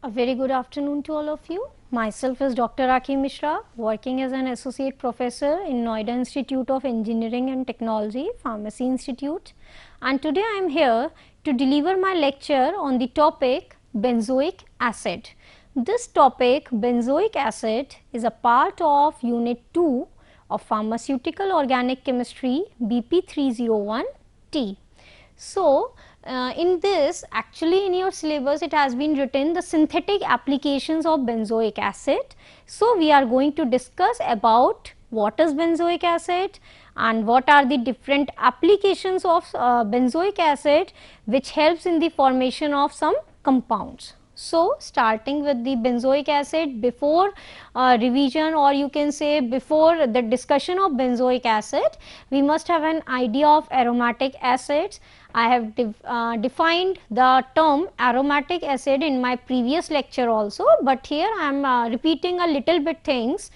A very good afternoon to all of you. Myself is Dr. Rakhi Mishra, working as an associate professor in Noida Institute of Engineering and Technology, Pharmacy Institute, and today I am here to deliver my lecture on the topic benzoic acid. This topic, benzoic acid, is a part of Unit 2 of Pharmaceutical Organic Chemistry BP 301T. So, in this, actually in your syllabus it has been written the synthetic applications of benzoic acid. So, we are going to discuss about what is benzoic acid and what are the different applications of benzoic acid which helps in the formation of some compounds. So, starting with the benzoic acid, before revision, or you can say before the discussion of benzoic acid, we must have an idea of aromatic acids. I have defined the term aromatic acid in my previous lecture also, but here I am repeating a little bit things.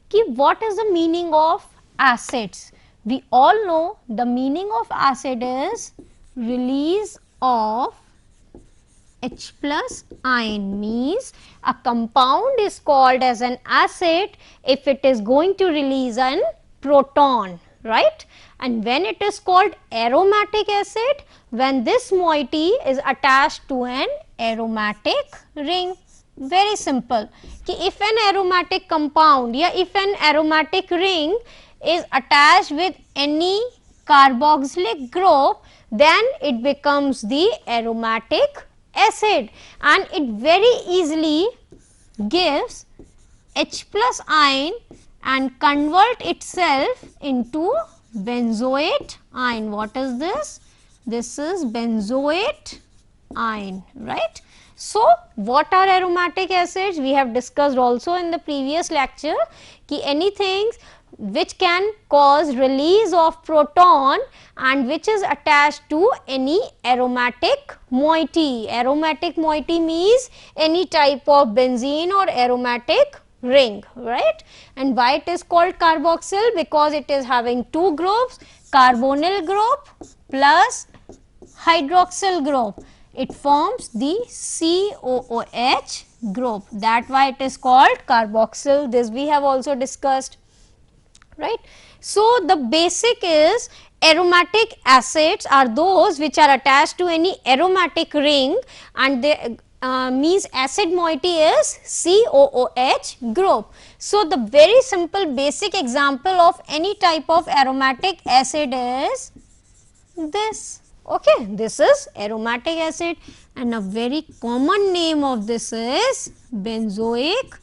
Ki what is the meaning of acids? We all know the meaning of acid is release of H plus ion, means a compound is called as an acid if it is going to release an proton, right? And when it is called aromatic acid, when this moiety is attached to an aromatic ring. Very simple. Ki if an aromatic compound, yeah, if an aromatic ring is attached with any carboxylic group, then it becomes the aromatic acid, and it very easily gives H plus ion and convert itself into benzoate ion. What is this? This is benzoate ion, right? So, what are aromatic acids? We have discussed also in the previous lecture ki anything which can cause release of proton and which is attached to any aromatic moiety. Aromatic moiety means any type of benzene or aromatic ring, right? And why it is called carboxyl? Because it is having two groups, carbonyl group plus hydroxyl group. It forms the COOH group. That why it is called carboxyl. This we have also discussed, right. So, the basic is aromatic acids are those which are attached to any aromatic ring, and they means acid moiety is COOH group. So, the very simple basic example of any type of aromatic acid is this. Okay, this is aromatic acid, and a very common name of this is benzoic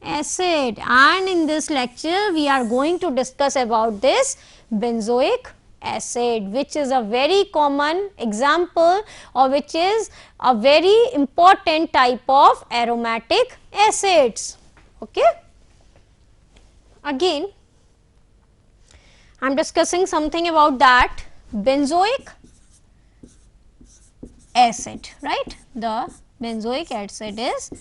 acid, and in this lecture we are going to discuss about this benzoic acid, which is a very common example or which is a very important type of aromatic acids. Okay. Again, I am discussing something about that benzoic acid, right. The benzoic acid is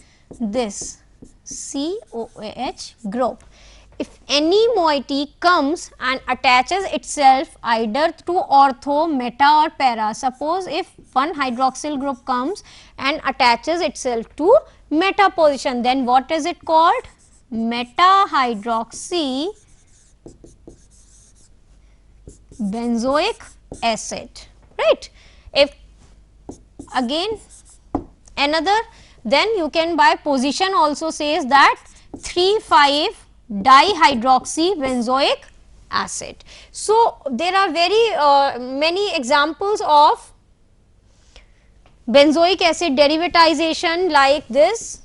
this COOH group. If any moiety comes and attaches itself either to ortho, meta or para, suppose if one hydroxyl group comes and attaches itself to meta position, then what is it called? Meta hydroxy benzoic acid, right. If again another, then you can by position also says that 3,5 dihydroxy benzoic acid. So, there are very many examples of benzoic acid derivatization like this.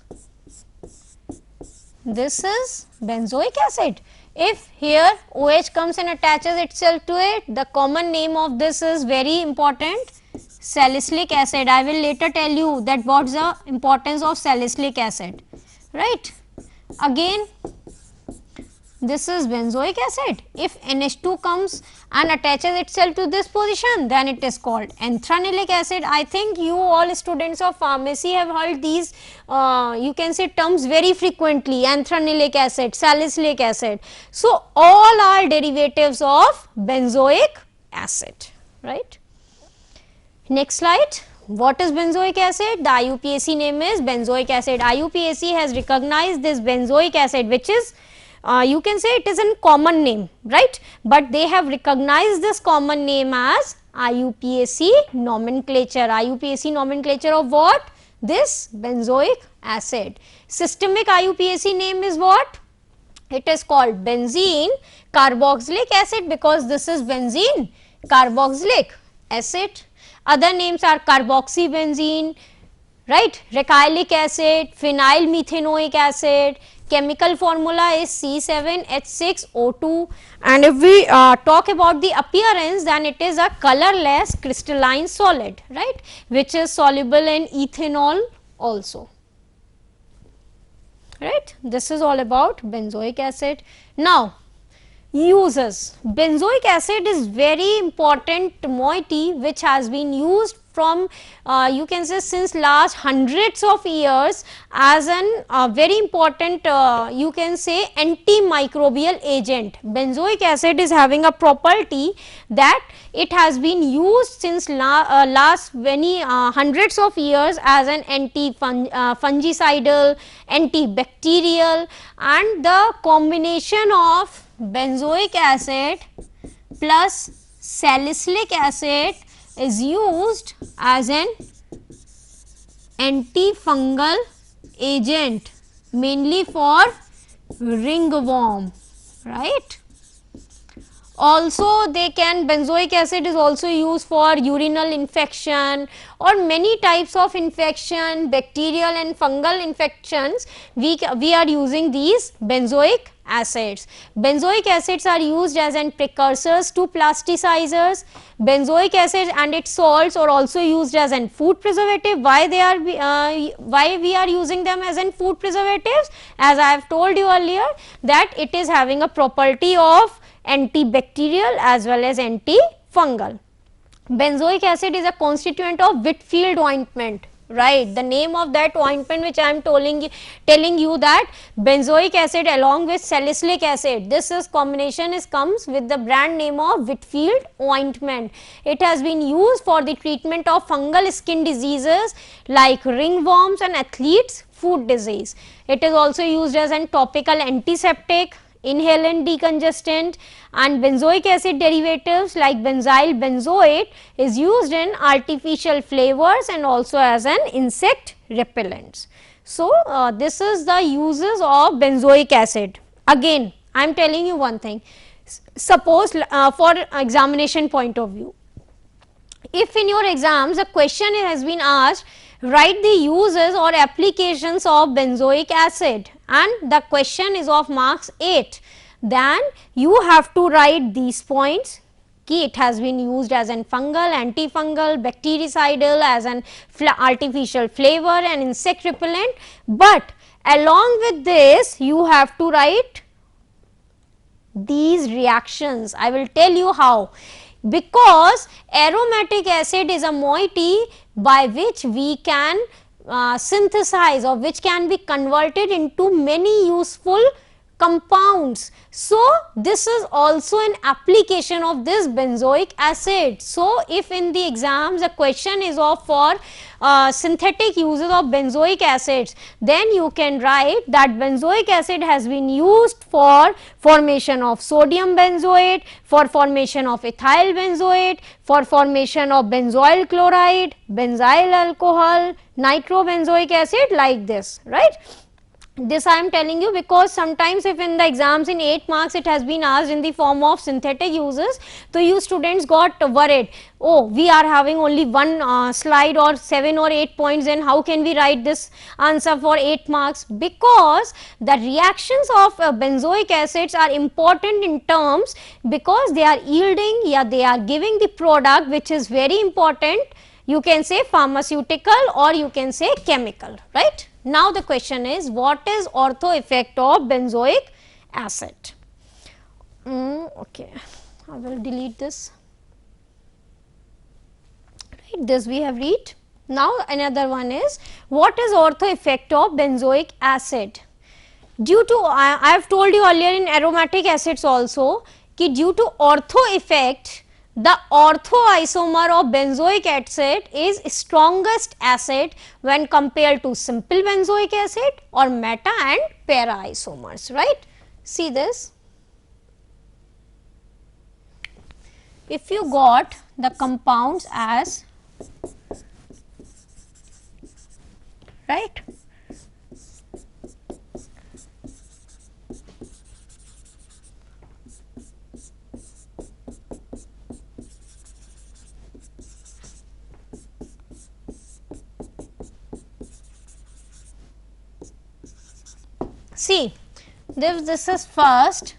This is benzoic acid. If here OH comes and attaches itself to it, the common name of this is very important, salicylic acid. I will later tell you that what is the importance of salicylic acid, right. Again, this is benzoic acid. If NH2 comes and attaches itself to this position, then it is called anthranylic acid. I think you all students of pharmacy have heard these you can say terms very frequently, anthranylic acid, salicylic acid. So, all are derivatives of benzoic acid, right. Next slide. What is benzoic acid? The IUPAC name is benzoic acid. IUPAC has recognized this benzoic acid, which is you can say it is a common name, right, but they have recognized this common name as IUPAC nomenclature. IUPAC nomenclature of what? This benzoic acid. Systemic IUPAC name is what? It is called benzene carboxylic acid, because this is benzene carboxylic acid. Other names are carboxybenzene, right, recyclic acid, phenyl methanoic acid. Chemical formula is C7H6O2, and if we talk about the appearance, then it is a colorless crystalline solid, right, which is soluble in ethanol also, right. This is all about benzoic acid. Now, uses. Benzoic acid is very important moiety which has been used from you can say since last hundreds of years as an very important you can say antimicrobial agent. Benzoic acid is having a property that it has been used since last many hundreds of years as an fungicidal, antibacterial, and the combination of benzoic acid plus salicylic acid is used as an antifungal agent, mainly for ringworm, right. Also they can, benzoic acid is also used for urinal infection or many types of infection, bacterial and fungal infections. We are using these benzoic acids. Benzoic acids are used as an precursors to plasticizers. Benzoic acid and its salts are also used as an food preservative. Why they are why we are using them as an food preservatives? As I have told you earlier, that it is having a property of antibacterial as well as antifungal. Benzoic acid is a constituent of Whitfield ointment, right. The name of that ointment which I am telling you that benzoic acid along with salicylic acid, this is combination comes with the brand name of Whitfield ointment. It has been used for the treatment of fungal skin diseases like ringworms and athlete's foot disease. It is also used as an topical antiseptic, inhalant decongestant, and benzoic acid derivatives like benzyl benzoate is used in artificial flavors and also as an insect repellents. So, this is the uses of benzoic acid. Again, I am telling you one thing, suppose for examination point of view, if in your exams a question has been asked, write the uses or applications of benzoic acid, and the question is of marks 8, then you have to write these points. It has been used as an fungal, antifungal, bactericidal, as an artificial flavor and insect repellent, but along with this you have to write these reactions. I will tell you how. Because aromatic acid is a moiety by which we can synthesize or which can be converted into many useful compounds. So, this is also an application of this benzoic acid. So, if in the exams a question is of for synthetic uses of benzoic acids, then you can write that benzoic acid has been used for formation of sodium benzoate, for formation of ethyl benzoate, for formation of benzoyl chloride, benzyl alcohol, nitrobenzoic acid, like this, right. This I am telling you because sometimes if in the exams in 8 marks it has been asked in the form of synthetic uses, so you students got worried, oh we are having only one slide or 7 or 8 points, then how can we write this answer for 8 marks? Because the reactions of benzoic acids are important in terms, because they are yielding, they are giving the product which is very important, you can say pharmaceutical or you can say chemical, right. Now, the question is, what is ortho effect of benzoic acid? Okay, I will delete this. Right, this we have read. Now, another one is, what is ortho effect of benzoic acid? Due to, I have told you earlier in aromatic acids also, कि due to ortho effect, the orthoisomer of benzoic acid is strongest acid when compared to simple benzoic acid or meta and para isomers, right. See this. If you got the compounds as, right, see this is first,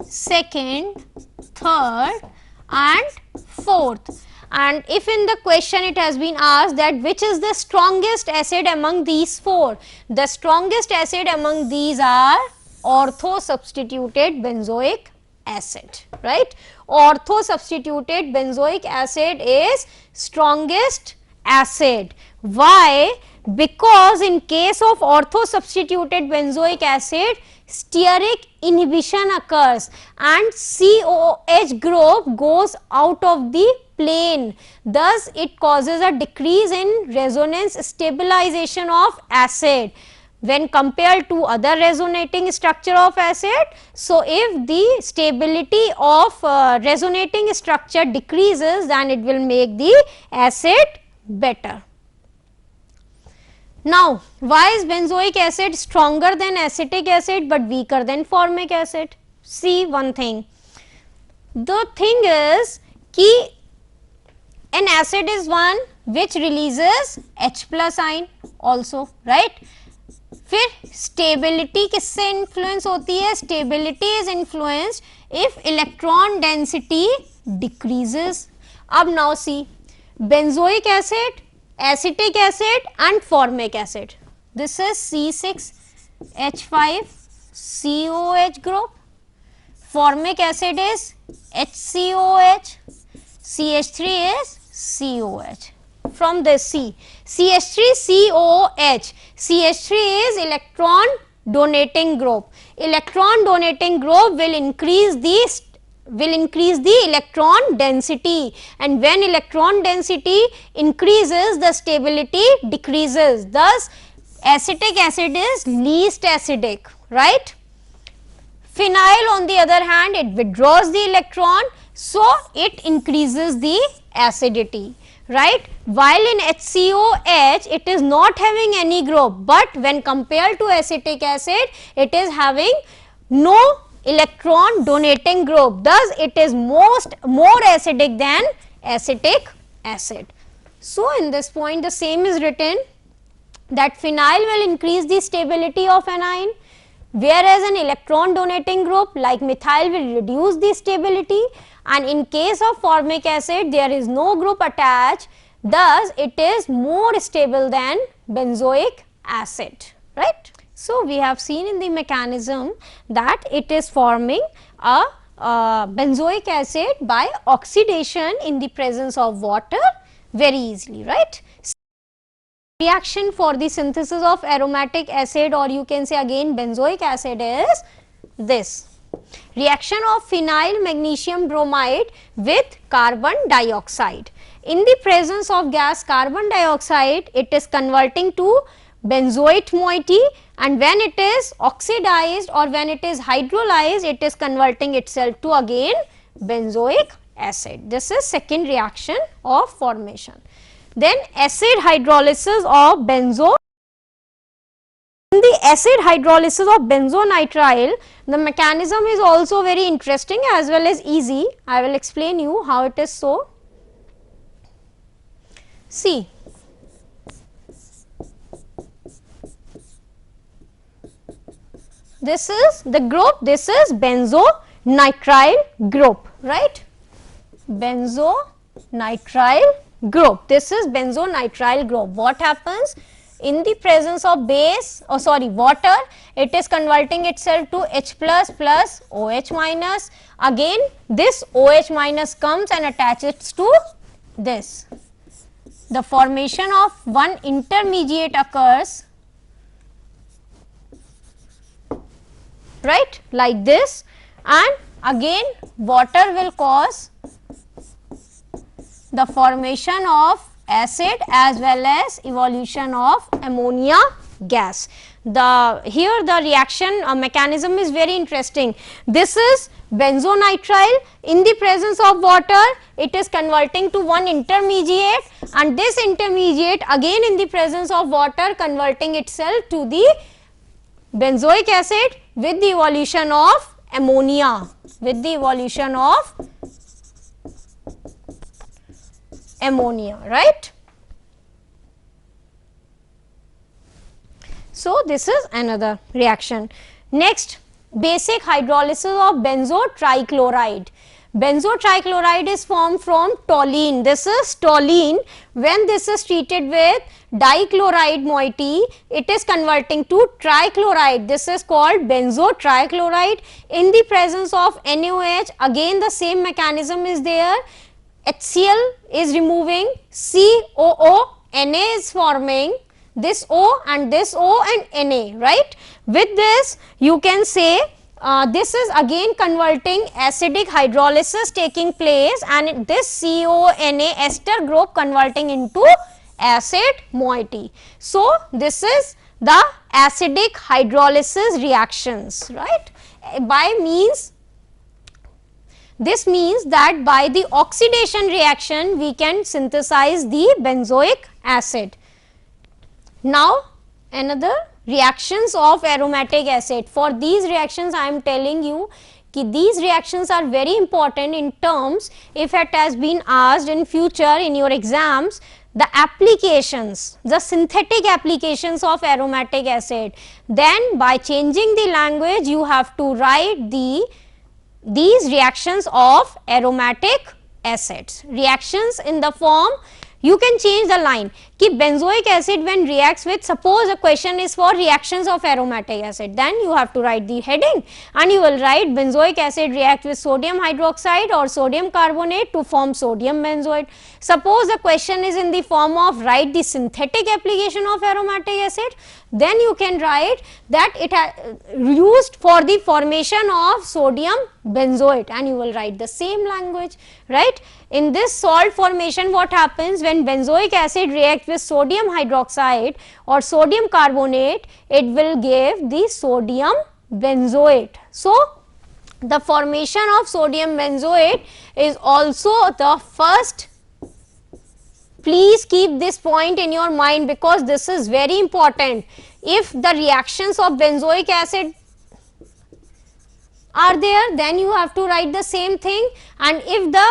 second, third and fourth, and if in the question it has been asked that which is the strongest acid among these four, the strongest acid among these are ortho substituted benzoic acid, right. Ortho substituted benzoic acid is strongest acid. Why? Because in case of ortho substituted benzoic acid, steric inhibition occurs and COH group goes out of the plane, thus it causes a decrease in resonance stabilization of acid when compared to other resonating structure of acid. So, if the stability of resonating structure decreases, then it will make the acid better. Now, why is benzoic acid stronger than acetic acid but weaker than formic acid? See one thing. The thing is कि an acid is one which releases H plus ion also, right? फिर stability किससे influence होती है? Stability is influenced if electron density decreases. अब now see, benzoic acid, acetic acid and formic acid. This is C6H5COH group. Formic acid is HCOH. CH3 is COH. From this CH3COH. CH3 is electron donating group. Electron donating group will increase the electron density, and when electron density increases, the stability decreases. Thus, acetic acid is least acidic, right. Phenyl on the other hand, it withdraws the electron, so it increases the acidity, right. While in HCOH, it is not having any group, but when compared to acetic acid, it is having no electron donating group, thus it is more acidic than acetic acid. So, in this point the same is written that phenyl will increase the stability of anion, whereas an electron donating group like methyl will reduce the stability, and in case of formic acid there is no group attached, thus it is more stable than benzoic acid, right. So, we have seen in the mechanism that it is forming a benzoic acid by oxidation in the presence of water very easily, right. Reaction for the synthesis of aromatic acid, or you can say again benzoic acid, is this. Reaction of phenyl magnesium bromide with carbon dioxide. In the presence of gas carbon dioxide, it is converting to benzoate moiety, and when it is oxidized or when it is hydrolyzed, it is converting itself to again benzoic acid. This is second reaction of formation. Then acid hydrolysis of benzo. In the acid hydrolysis of benzonitrile, the mechanism is also very interesting as well as easy. I will explain you how it is so. See, this is the group, this is benzonitrile group, right. Benzonitrile group, this is benzonitrile group. What happens? In the presence of water, it is converting itself to H plus plus OH minus. Again this OH minus comes and attaches to this. The formation of one intermediate occurs, right, like this, and again water will cause the formation of acid as well as evolution of ammonia gas. Here the reaction mechanism is very interesting. This is benzonitrile. In the presence of water, it is converting to one intermediate, and this intermediate again in the presence of water converting itself to the benzoic acid with the evolution of ammonia, right. So, this is another reaction. Next, basic hydrolysis of benzotrichloride. Benzotrichloride is formed from toluene. This is toluene. When this is treated with dichloride moiety, it is converting to trichloride. This is called benzotrichloride. In the presence of NaOH, again the same mechanism is there. HCl is removing, COO, Na is forming this O and this O and Na, right. With this you can say this is again converting acidic hydrolysis taking place, and this CONA ester group converting into acid moiety. So, this is the acidic hydrolysis reactions, right. This means that by the oxidation reaction we can synthesize the benzoic acid. Now, another reactions of aromatic acid. For these reactions I am telling you कि these reactions are very important in terms if it has been asked in future in your exams, the applications, the synthetic applications of aromatic acid. Then by changing the language you have to write these reactions of aromatic acids. Reactions in the form, you can change the line कि benzoic acid when reacts with, suppose a question is for reactions of aromatic acid, then you have to write the heading and you will write benzoic acid react with sodium hydroxide or sodium carbonate to form sodium benzoate. Suppose the question is in the form of write the synthetic application of aromatic acid, then you can write that it has used for the formation of sodium benzoate and you will write the same language, right. In this salt formation what happens when benzoic acid reacts with sodium hydroxide or sodium carbonate, it will give the sodium benzoate. So, the formation of sodium benzoate is also the first. Please keep this point in your mind because this is very important. If the reactions of benzoic acid are there, then you have to write the same thing, and if the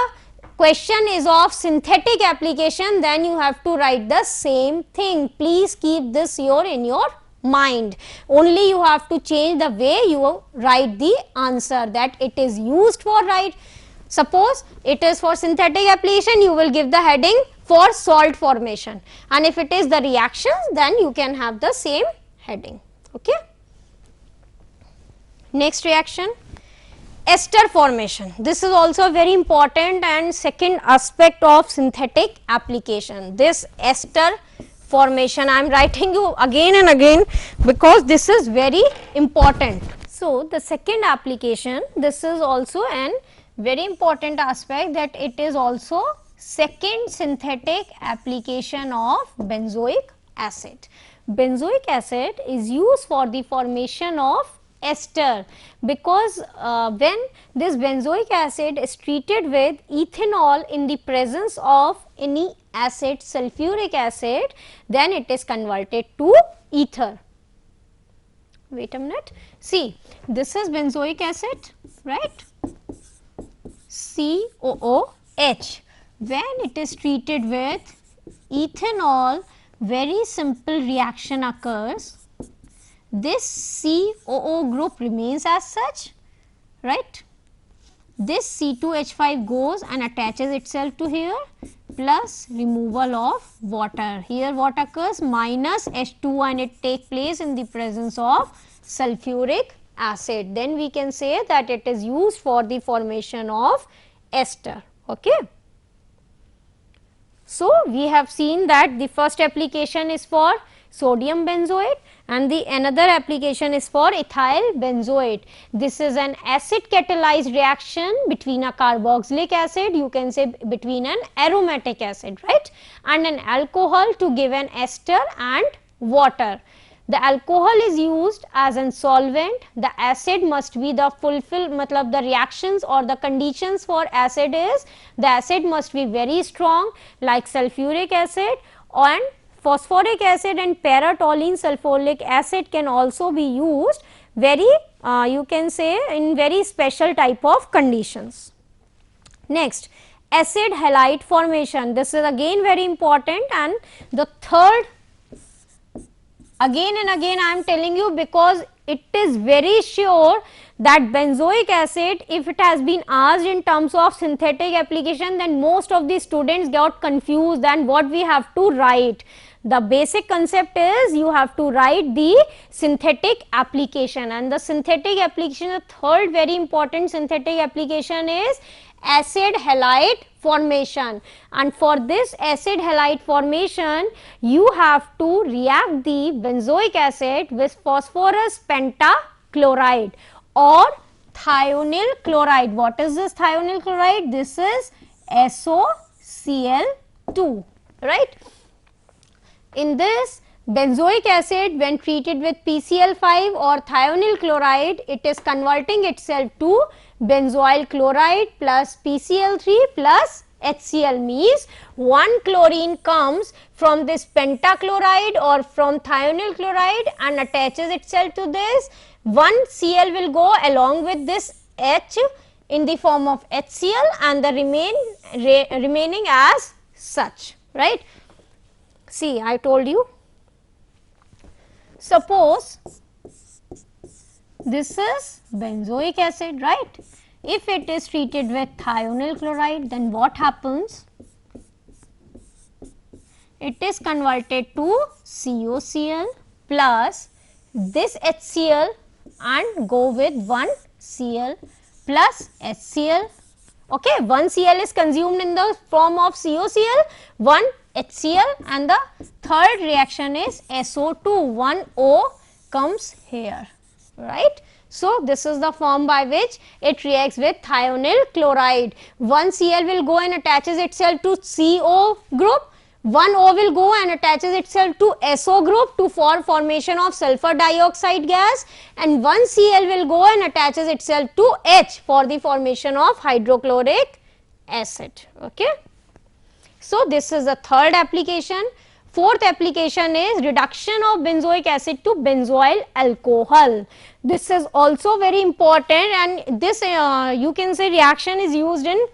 question is of synthetic application, then you have to write the same thing. Please keep this in your mind. Only you have to change the way you write the answer, that it is used for right. Suppose it is for synthetic application, you will give the heading for salt formation, and if it is the reactions, then you can have the same heading. Okay. Next reaction, ester formation. This is also very important and second aspect of synthetic application. This ester formation I am writing you again and again because this is very important. So, the second application, this is also an very important aspect, that it is also second synthetic application of benzoic acid. Benzoic acid is used for the formation of ester, because when this benzoic acid is treated with ethanol in the presence of any acid, sulfuric acid, then it is converted to ether. Wait a minute, see, this is benzoic acid, right, COOH. When it is treated with ethanol, very simple reaction occurs. This COO group remains as such, right. This C2H5 goes and attaches itself to here, plus removal of water. Here what occurs, minus H2 and it take place in the presence of sulfuric acid. Then we can say that it is used for the formation of ester. Okay. So, we have seen that the first application is for sodium benzoate, and the another application is for ethyl benzoate. This is an acid catalyzed reaction between a carboxylic acid, you can say between an aromatic acid, right, and an alcohol to give an ester and water. The alcohol is used as a solvent, the acid must be the matlab the reactions or the conditions for acid is, the acid must be very strong like sulfuric acid, and phosphoric acid and para-toluene sulfuric acid can also be used very you can say in very special type of conditions. Next, acid halide formation, this is again very important, and the third, again and again I am telling you because it is very sure that benzoic acid, if it has been asked in terms of synthetic application, then most of the students got confused and what we have to write. The basic concept is you have to write the synthetic application, and the synthetic application, the third very important synthetic application is acid halide formation, and for this acid halide formation you have to react the benzoic acid with phosphorus pentachloride or thionyl chloride. What is this thionyl chloride? This is SOCl2, right. In this benzoic acid, when treated with PCl5 or thionyl chloride, it is converting itself to benzoyl chloride plus PCl3 plus HCl, means one chlorine comes from this pentachloride or from thionyl chloride and attaches itself to this, one Cl will go along with this H in the form of HCl and the remaining as such, right. See, I told you, suppose this is benzoic acid, right. If it is treated with thionyl chloride, then what happens? It is converted to COCl plus this HCl and go with 1 Cl plus HCl. Okay, 1 Cl is consumed in the form of COCl, 1 HCl, and the third reaction is SO2, 1 O comes here, right. So, this is the form by which it reacts with thionyl chloride. 1 Cl will go and attaches itself to CO group, 1 O will go and attaches itself to SO group to form formation of sulfur dioxide gas, and 1 Cl will go and attaches itself to H for the formation of hydrochloric acid. Okay. So, this is the third application. Fourth application is reduction of benzoic acid to benzoyl alcohol. This is also very important, and this you can say reaction is used in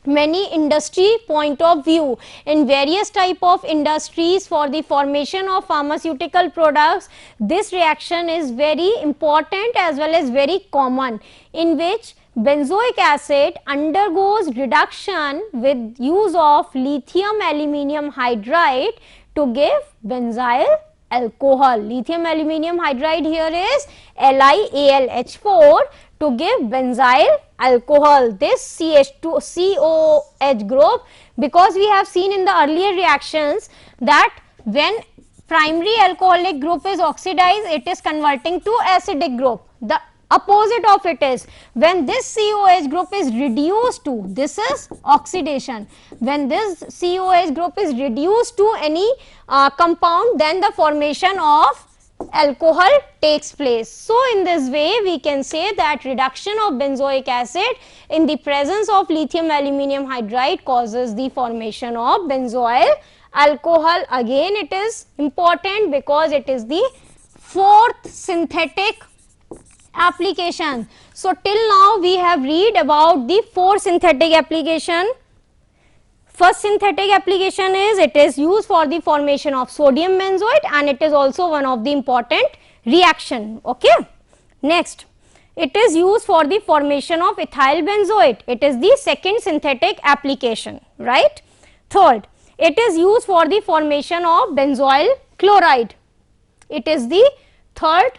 many industry point of view. In various type of industries for the formation of pharmaceutical products, this reaction is very important as well as very common, in which benzoic acid undergoes reduction with use of lithium aluminium hydride to give benzyl alcohol. Lithium aluminium hydride here is LiAlH4 to give benzyl alcohol. This CH2COH group, because we have seen in the earlier reactions that when primary alcoholic group is oxidized, it is converting to acidic group. The opposite of it is when this COH group is reduced to, this is oxidation, when this COH group is reduced to any compound, then the formation of alcohol takes place. So, in this way we can say that reduction of benzoic acid in the presence of lithium aluminium hydride causes the formation of benzoyl alcohol. Again it is important because it is the fourth synthetic application. So, till now we have read about the four synthetic application. First synthetic application is it is used for the formation of sodium benzoate and it is also one of the important reaction. Okay. Next, it is used for the formation of ethyl benzoate. It is the second synthetic application, right. Third, it is used for the formation of benzoyl chloride. It is the third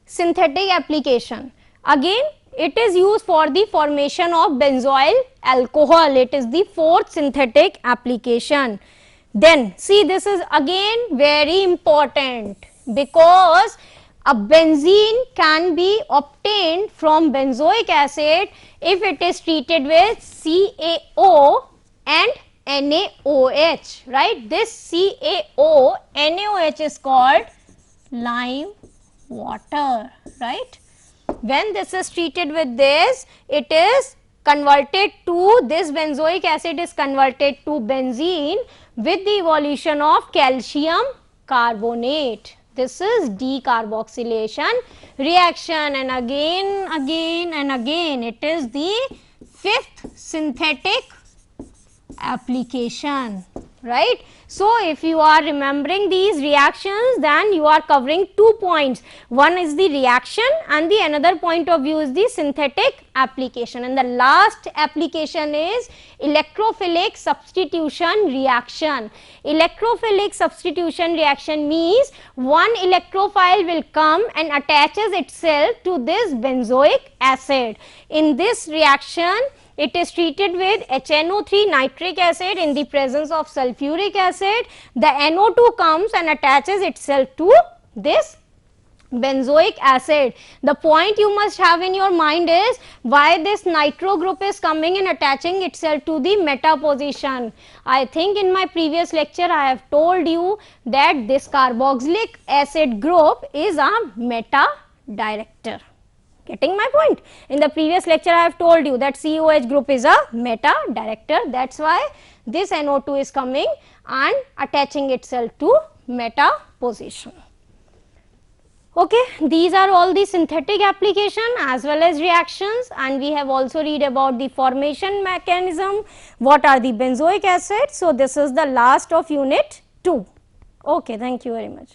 synthetic application. Again it is used for the formation of benzoyl alcohol. It is the fourth synthetic application. Then see, this is again very important, because a benzene can be obtained from benzoic acid if it is treated with CaO and NaOH, right. This CaO, NaOH is called lime water, right. When this is treated with this, it is converted to, this benzoic acid is converted to benzene with the evolution of calcium carbonate. This is decarboxylation reaction, and again and again it is the fifth synthetic application, right. So if you are remembering these reactions, then you are covering 2 points. One is the reaction and the another point of view is the synthetic application, and the last application is electrophilic substitution reaction. Electrophilic substitution reaction means one electrophile will come and attaches itself to this benzoic acid. In this reaction, it is treated with HNO3 nitric acid in the presence of sulfuric acid. The NO2 comes and attaches itself to this benzoic acid. The point you must have in your mind is why this nitro group is coming and attaching itself to the meta position. I think in my previous lecture I have told you that this carboxylic acid group is a meta director. Getting my point? In the previous lecture I have told you that COH group is a meta director. That is why this NO2 is coming and attaching itself to meta position. Okay, these are all the synthetic application as well as reactions, and we have also read about the formation mechanism, what are the benzoic acids. So this is the last of unit 2. Okay, thank you very much.